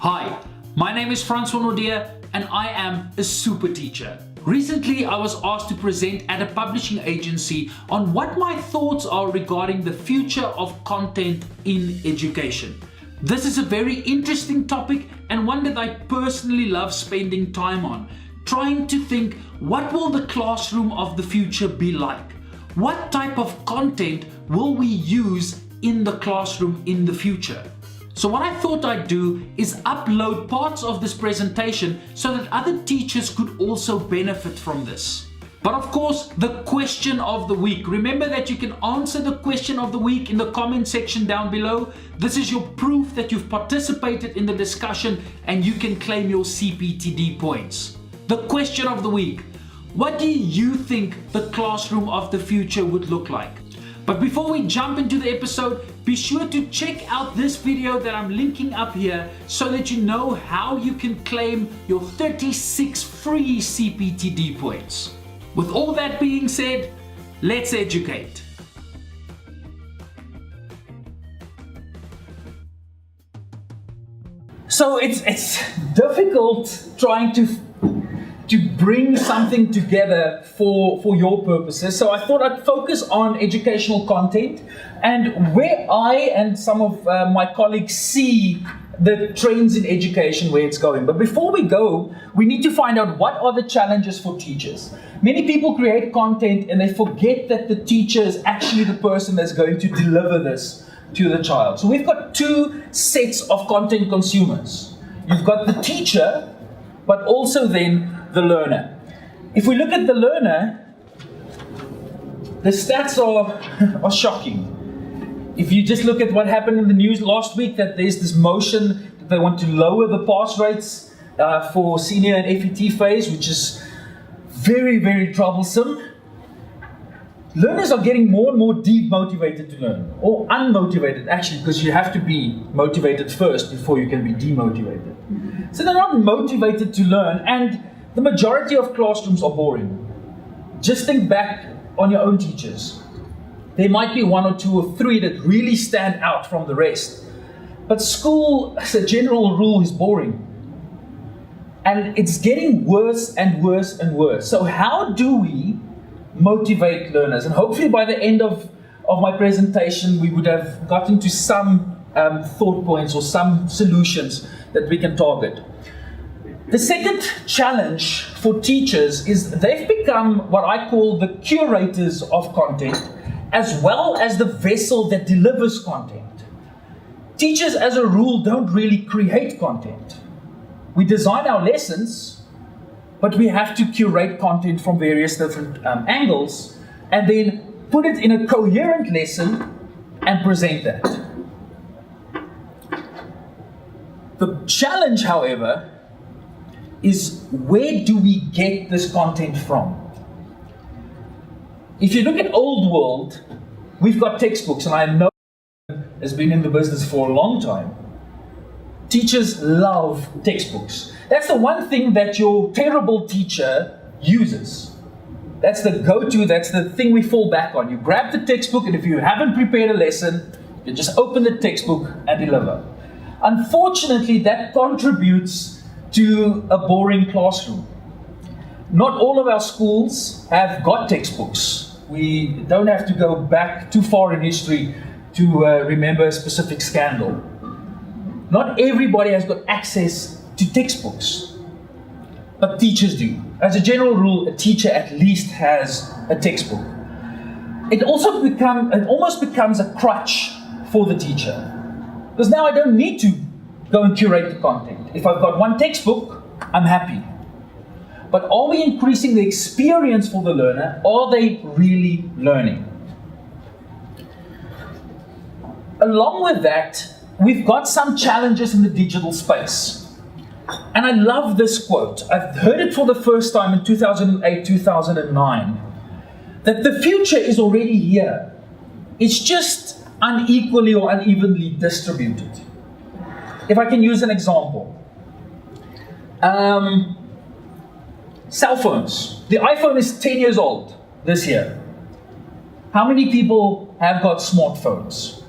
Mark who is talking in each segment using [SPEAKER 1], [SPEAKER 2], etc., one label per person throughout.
[SPEAKER 1] Hi, my name is Francois and I am a super teacher. Recently, I was asked to present at a publishing agency on what my thoughts are regarding the future of content in education. This is a very interesting topic and one that I personally love spending time on, trying to think, what will the classroom of the future be like? What type of content will we use in the classroom in the future? So what I thought I'd do is upload parts of this presentation so that other teachers could also benefit from this. But of course, the question of the week. Remember that you can answer the question of the week in the comment section down below. This is your proof that you've participated in the discussion and you can claim your CPTD points. The question of the week. What do you think the classroom of the future would look like? But before we jump into the episode, be sure to check out this video that I'm linking up here so that you know how you can claim your 36 free CPTD points. With all that being said, let's educate. So it's difficult trying to bring something together for your purposes. So I thought I'd focus on educational content and where I and some of my colleagues see the trends in education, where it's going. But before we go, we need to find out what are the challenges for teachers. Many people create content and they forget that the teacher is actually the person that's going to deliver this to the child. So we've got two sets of content consumers. You've got the teacher, but also then the learner. If we look at the learner, the stats are shocking. If you just look at what happened in the news last week, that there's this motion that they want to lower the pass rates for senior and FET phase, which is very, very troublesome. Learners are getting more and more demotivated to learn, or unmotivated actually, because you have to be motivated first before you can be demotivated. So they're not motivated to learn, and the majority of classrooms are boring. Just think back on your own teachers. There might be one or two or three that really stand out from the rest. But school, as a general rule, is boring. And it's getting worse and worse and worse. So how do we motivate learners? And hopefully by the end of my presentation, we would have gotten to some thought points or some solutions that we can target. The second challenge for teachers is they've become what I call the curators of content, as well as the vessel that delivers content. Teachers, as a rule, don't really create content. We design our lessons, but we have to curate content from various different angles and then put it in a coherent lesson and present that. The challenge, however, is where do we get this content from? If you look at old world, we've got textbooks, and I know has been in the business for a long time. Teachers love textbooks. That's the one thing that your terrible teacher uses. That's the go-to, that's the thing we fall back on. You grab the textbook, and if you haven't prepared a lesson, you just open the textbook and deliver. Unfortunately, that contributes to a boring classroom. Not all of our schools have got textbooks. We don't have to go back too far in history to remember a specific scandal. Not everybody has got access to textbooks, but teachers do. As a general rule, a teacher at least has a textbook. It almost becomes a crutch for the teacher. Because now I don't need to go and curate the content. If I've got one textbook, I'm happy. But are we increasing the experience for the learner? Are they really learning? Along with that, we've got some challenges in the digital space. And I love this quote. I've heard it for the first time in 2008, 2009. That the future is already here. It's just unequally or unevenly distributed. If I can use an example. Cell phones. The iPhone is 10 years old this year. How many people have got smartphones?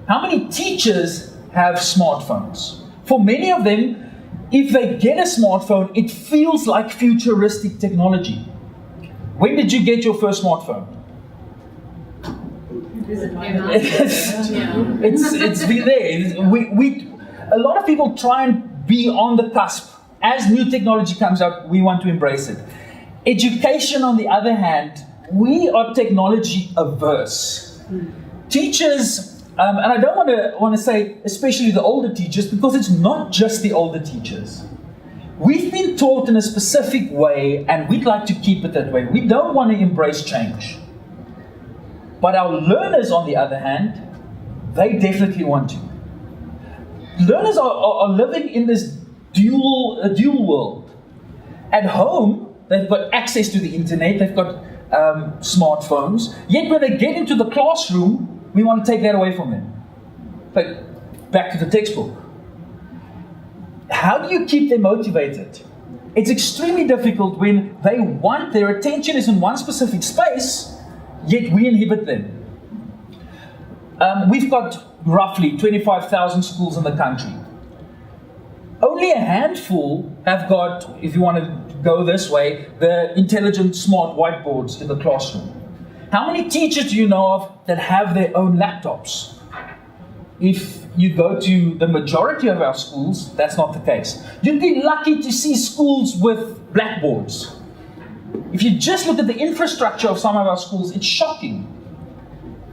[SPEAKER 1] How many teachers have smartphones? For many of them, if they get a smartphone, it feels like futuristic technology. When did you get your first smartphone? It's been there. A lot of people try and be on the cusp. As new technology comes out, we want to embrace it. Education, on the other hand, we are technology averse. Teachers, and I don't want to say especially the older teachers, because it's not just the older teachers. We've been taught in a specific way, and we'd like to keep it that way. We don't want to embrace change. But our learners, on the other hand, they definitely want to. Learners are living in this dual world. At home, they've got access to the internet, they've got smartphones, yet when they get into the classroom, we want to take that away from them. But back to the textbook. How do you keep them motivated? It's extremely difficult when their attention is in one specific space, yet we inhibit them. We've got roughly 25,000 schools in the country. Only a handful have got, if you want to go this way, the intelligent smart whiteboards in the classroom. How many teachers do you know of that have their own laptops? If you go to the majority of our schools, that's not the case. You'd be lucky to see schools with blackboards. If you just look at the infrastructure of some of our schools, it's shocking.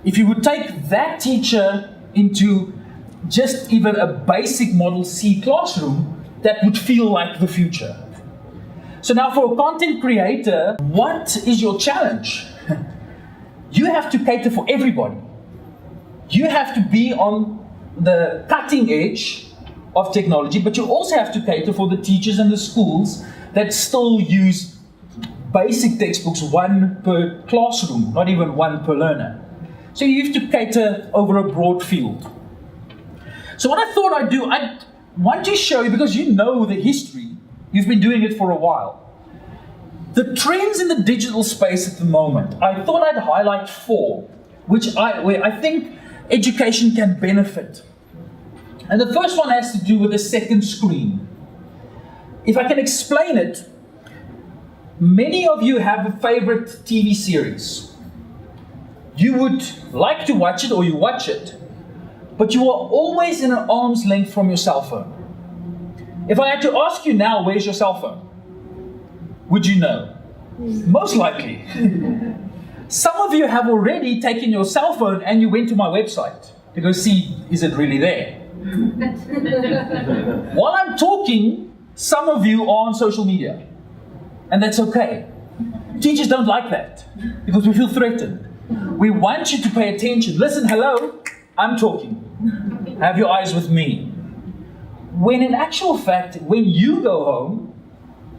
[SPEAKER 1] If you would take that teacher into just even a basic Model C classroom, that would feel like the future. So now for a content creator, what is your challenge? You have to cater for everybody. You have to be on the cutting edge of technology, but you also have to cater for the teachers and the schools that still use basic textbooks, one per classroom, not even one per learner. So you have to cater over a broad field. So what I thought I'd do, I want to show you, because you know the history, you've been doing it for a while. The trends in the digital space at the moment, I thought I'd highlight 4, where I think education can benefit. And the first one has to do with the second screen. If I can explain it, many of you have a favorite TV series. You would like to watch it, or you watch it, but you are always in an arm's length from your cell phone. If I had to ask you now, where's your cell phone? Would you know? Most likely. Some of you have already taken your cell phone and you went to my website to go see, is it really there? While I'm talking, some of you are on social media. And that's okay. Teachers don't like that because we feel threatened. We want you to pay attention. Listen, hello, I'm talking. Have your eyes with me. When in actual fact, when you go home,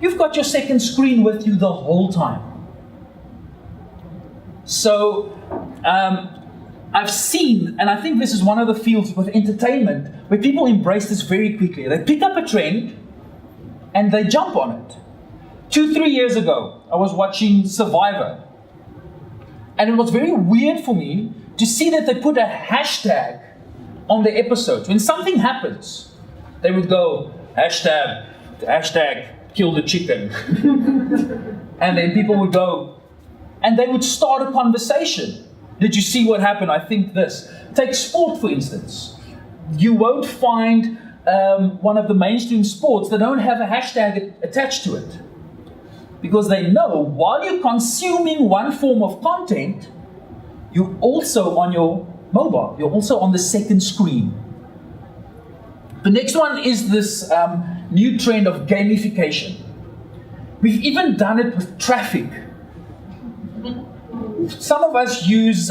[SPEAKER 1] you've got your second screen with you the whole time. So, I've seen, and I think this is one of the fields with entertainment, where people embrace this very quickly. They pick up a trend, and they jump on it. 2-3 years ago, I was watching Survivor. And it was very weird for me to see that they put a hashtag on the episodes. When something happens, they would go, hashtag kill the chicken. And then people would go, and they would start a conversation. Did you see what happened? I think this. Take sport, for instance. You won't find one of the mainstream sports that don't have a hashtag attached to it. Because they know while you're consuming one form of content, you're also on your mobile. You're also on the second screen. The next one is this new trend of gamification. We've even done it with traffic. Some of us use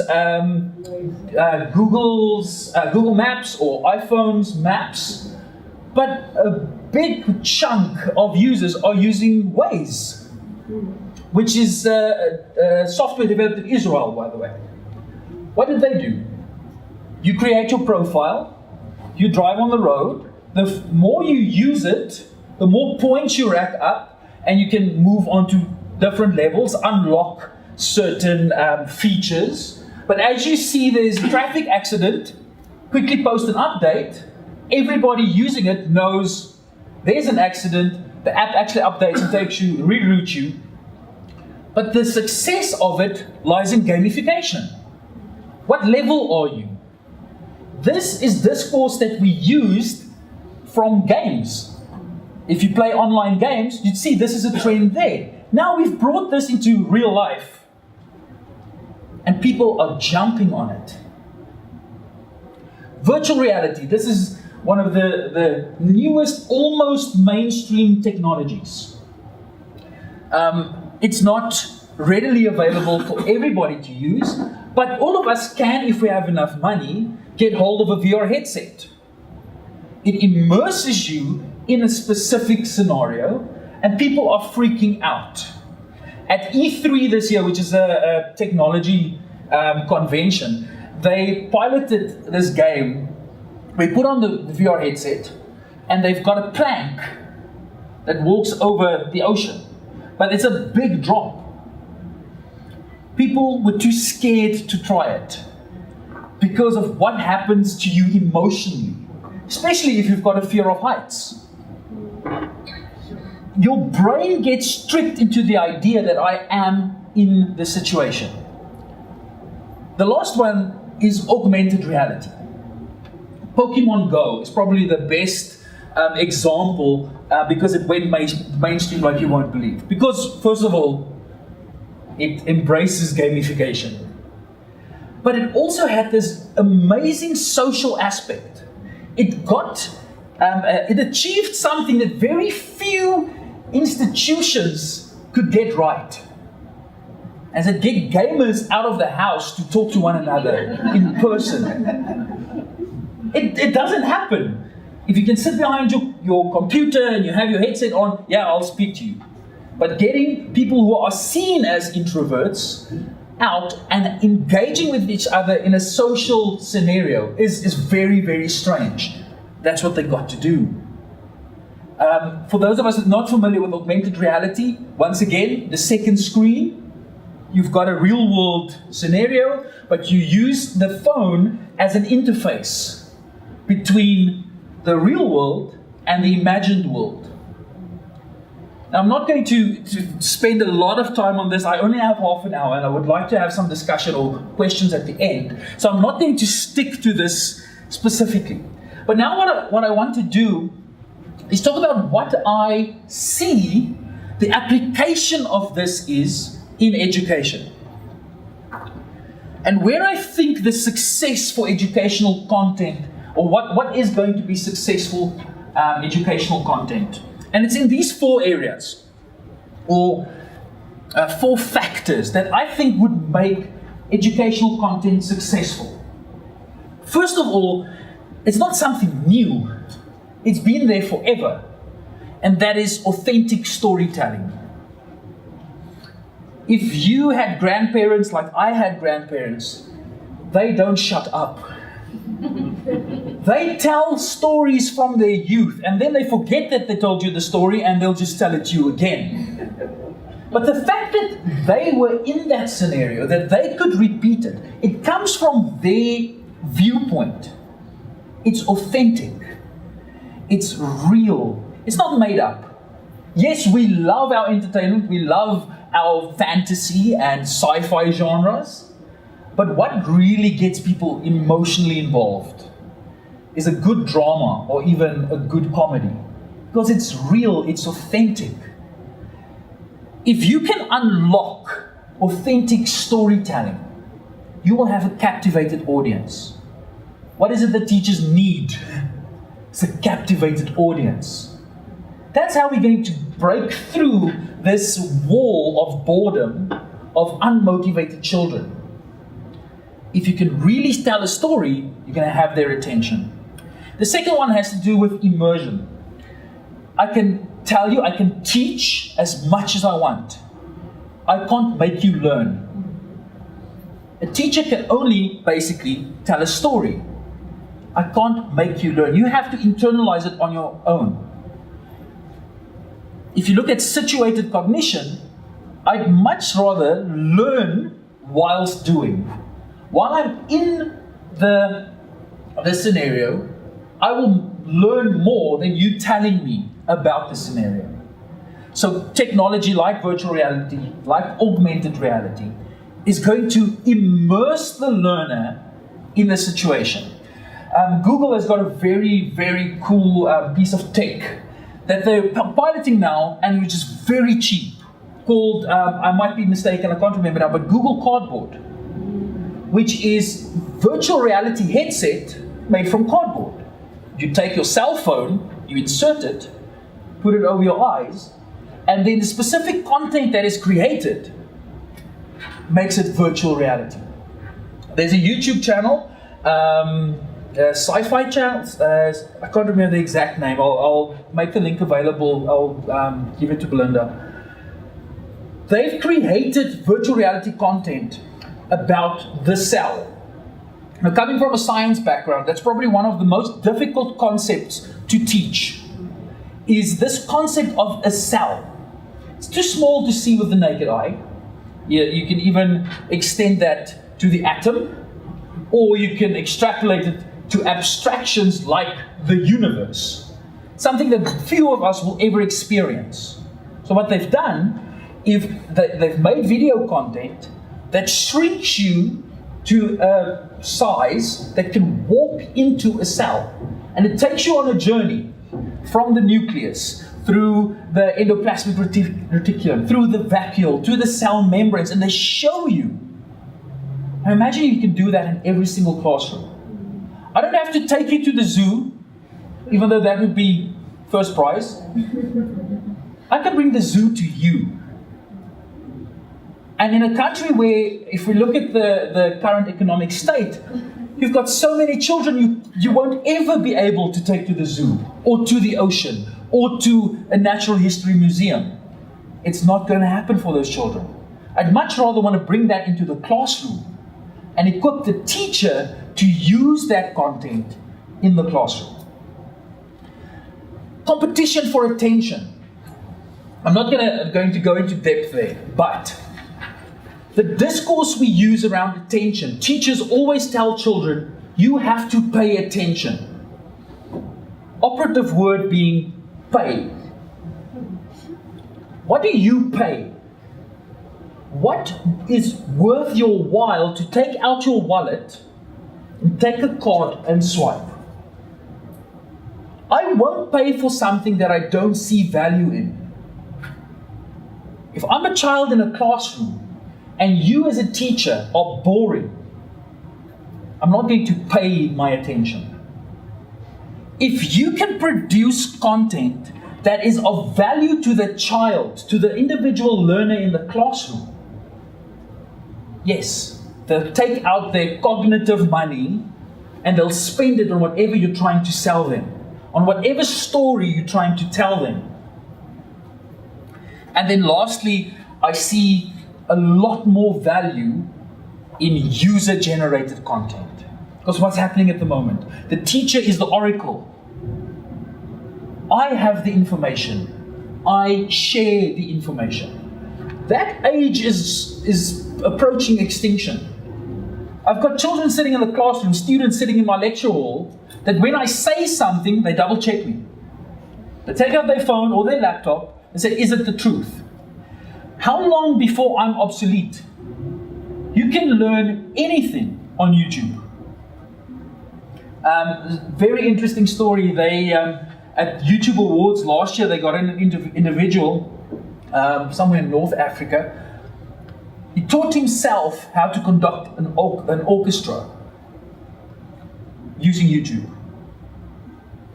[SPEAKER 1] Google Maps or iPhone's Maps, but a big chunk of users are using Waze, which is software developed in Israel, by the way. What did they do? You create your profile, you drive on the road, the more you use it, the more points you rack up, and you can move on to different levels, unlock certain features. But as you see there's a traffic accident, quickly post an update, everybody using it knows there's an accident, the app actually updates and takes you, reroutes you. But the success of it lies in gamification. What level are you? This is discourse that we used from games. If you play online games, you'd see this is a trend there. Now we've brought this into real life, and people are jumping on it. Virtual reality, this is one of the newest, almost mainstream technologies. It's not readily available for everybody to use, but all of us can, if we have enough money, get hold of a VR headset. It immerses you in a specific scenario, and people are freaking out. At E3 this year, which is a technology convention, they piloted this game. They put on the VR headset, and they've got a plank that walks over the ocean. But it's a big drop. People were too scared to try it because of what happens to you emotionally, especially if you've got a fear of heights. Your brain gets tricked into the idea that I am in the situation. The last one is augmented reality. Pokemon Go is probably the best example because it went mainstream like you won't believe. Because, first of all, it embraces gamification. But it also had this amazing social aspect. It achieved something that very few institutions could get right. As it get gamers out of the house to talk to one another in person. It doesn't happen. If you can sit behind your computer and you have your headset on, yeah, I'll speak to you. But getting people who are seen as introverts out and engaging with each other in a social scenario is very, very strange. That's what they got to do. For those of us that are not familiar with augmented reality, once again, the second screen, you've got a real world scenario, but you use the phone as an interface between the real world and the imagined world. Now, I'm not going to spend a lot of time on this. I only have half an hour, and I would like to have some discussion or questions at the end. So I'm not going to stick to this specifically. But now what I want to do is talk about what I see the application of this is in education. And where I think the success for educational content, or what is going to be successful educational content. And it's in these 4 areas, or 4 factors that I think would make educational content successful. First of all, it's not something new. It's been there forever. And that is authentic storytelling. If you had grandparents like I had grandparents, they don't shut up. They tell stories from their youth, and then they forget that they told you the story, and they'll just tell it to you again. But the fact that they were in that scenario, that they could repeat it, it comes from their viewpoint. It's authentic. It's real. It's not made up. Yes, we love our entertainment, we love our fantasy and sci-fi genres, but what really gets people emotionally involved is a good drama or even a good comedy. Because it's real, it's authentic. If you can unlock authentic storytelling, you will have a captivated audience. What is it that teachers need? It's a captivated audience. That's how we're going to break through this wall of boredom of unmotivated children. If you can really tell a story, you're going to have their attention. The second one has to do with immersion. I can tell you, I can teach as much as I want. I can't make you learn. A teacher can only basically tell a story. I can't make you learn. You have to internalize it on your own. If you look at situated cognition, I'd much rather learn whilst doing. While I'm in the scenario, I will learn more than you telling me about the scenario. So technology like virtual reality, like augmented reality, is going to immerse the learner in the situation. Google has got a very, very cool piece of tech that they're piloting now, and which is very cheap, called, I might be mistaken, I can't remember now, but Google Cardboard, which is virtual reality headset made from cardboard. You take your cell phone, you insert it, put it over your eyes, and then the specific content that is created makes it virtual reality. There's a YouTube channel, sci-fi channel, I can't remember the exact name, I'll make the link available, I'll give it to Belinda. They've created virtual reality content about the cell. Now, coming from a science background, that's probably one of the most difficult concepts to teach, is this concept of a cell. It's too small to see with the naked eye. You can even extend that to the atom, or you can extrapolate it to abstractions like the universe, something that few of us will ever experience. So what they've done is they've made video content that shrinks you to a size that can warp into a cell. And it takes you on a journey from the nucleus, through the endoplasmic reticulum, through the vacuole, to the cell membranes, and they show you. Now imagine you can do that in every single classroom. I don't have to take you to the zoo, even though that would be first prize. I can bring the zoo to you. And in a country where, if we look at the current economic state, you've got so many children you won't ever be able to take to the zoo, or to the ocean, or to a natural history museum. It's not going to happen for those children. I'd much rather want to bring that into the classroom and equip the teacher to use that content in the classroom. Competition for attention. I'm not going to go into depth there, but the discourse we use around attention, teachers always tell children, you have to pay attention. Operative word being pay. What do you pay? What is worth your while to take out your wallet and take a card and swipe? I won't pay for something that I don't see value in. If I'm a child in a classroom and you as a teacher are boring, I'm not going to pay my attention. If you can produce content that is of value to the child, to the individual learner in the classroom, yes, they'll take out their cognitive money and they'll spend it on whatever you're trying to sell them, on whatever story you're trying to tell them. And then lastly, I see a lot more value in user-generated content. Because what's happening at the moment? The teacher is the oracle. I have the information. I share the information. That age is approaching extinction. I've got children sitting in the classroom, students sitting in my lecture hall, that when I say something, they double check me. They take out their phone or their laptop and say, is it the truth? How long before I'm obsolete? You can learn anything on YouTube. Very interesting story. They at YouTube Awards last year, they got an individual somewhere in North Africa. He taught himself how to conduct an orchestra using YouTube.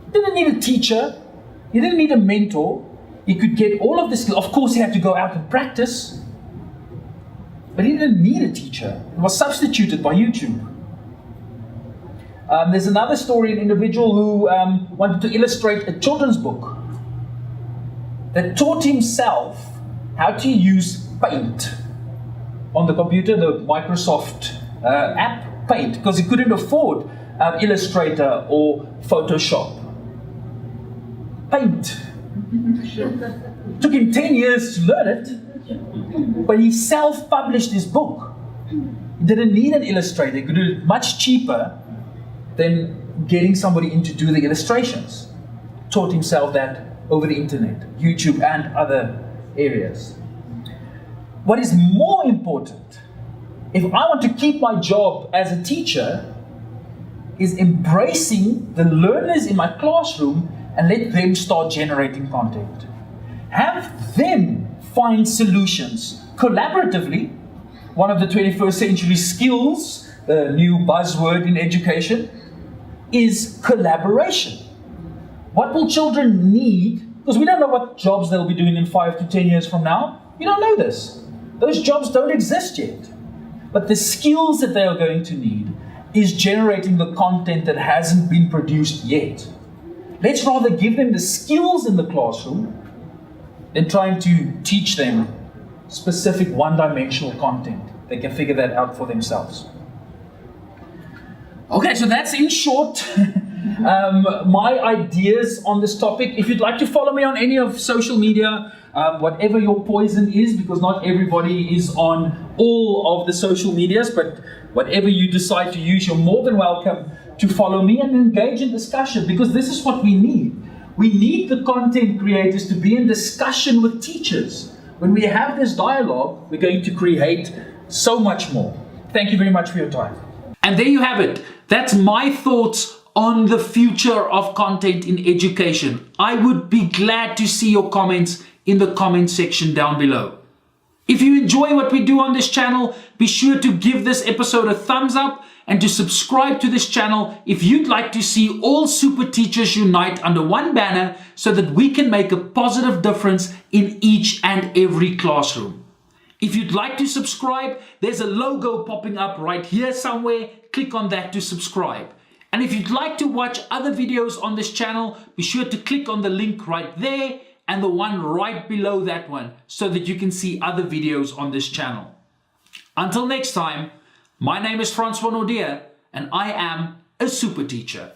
[SPEAKER 1] He didn't need a teacher. He didn't need a mentor. He could get all of this. Of course, he had to go out and practice. But he didn't need a teacher. It was substituted by YouTube. There's another story, an individual who wanted to illustrate a children's book that taught himself how to use Paint on the computer, the Microsoft app Paint, because he couldn't afford Illustrator or Photoshop. Paint. Took him 10 years to learn it, but he self-published his book. He didn't need an illustrator. He could do it much cheaper than getting somebody in to do the illustrations. Taught himself that over the internet, YouTube and other areas. What is more important, if I want to keep my job as a teacher, is embracing the learners in my classroom and let them start generating content. Have them find solutions collaboratively. One of the 21st century skills, the new buzzword in education, is collaboration. What will children need? Because we don't know what jobs they'll be doing in 5 to 10 years from now. We don't know this. Those jobs don't exist yet. But the skills that they are going to need is generating the content that hasn't been produced yet. Let's rather give them the skills in the classroom than trying to teach them specific one-dimensional content. They can figure that out for themselves. Okay, so that's in short my ideas on this topic. If you'd like to follow me on any of social media, whatever your poison is, because not everybody is on all of the social medias, but whatever you decide to use, you're more than welcome to follow me and engage in discussion, because this is what we need. We need the content creators to be in discussion with teachers. When we have this dialogue, we're going to create so much more. Thank you very much for your time. And there you have it. That's my thoughts on the future of content in education. I would be glad to see your comments in the comment section down below. If you enjoy what we do on this channel, be sure to give this episode a thumbs up and to subscribe to this channel if you'd like to see all super teachers unite under one banner so that we can make a positive difference in each and every classroom. If you'd like to subscribe, there's a logo popping up right here somewhere. Click on that to subscribe. And if you'd like to watch other videos on this channel, be sure to click on the link right there and the one right below that one so that you can see other videos on this channel. Until next time, my name is Francois and I am a super teacher.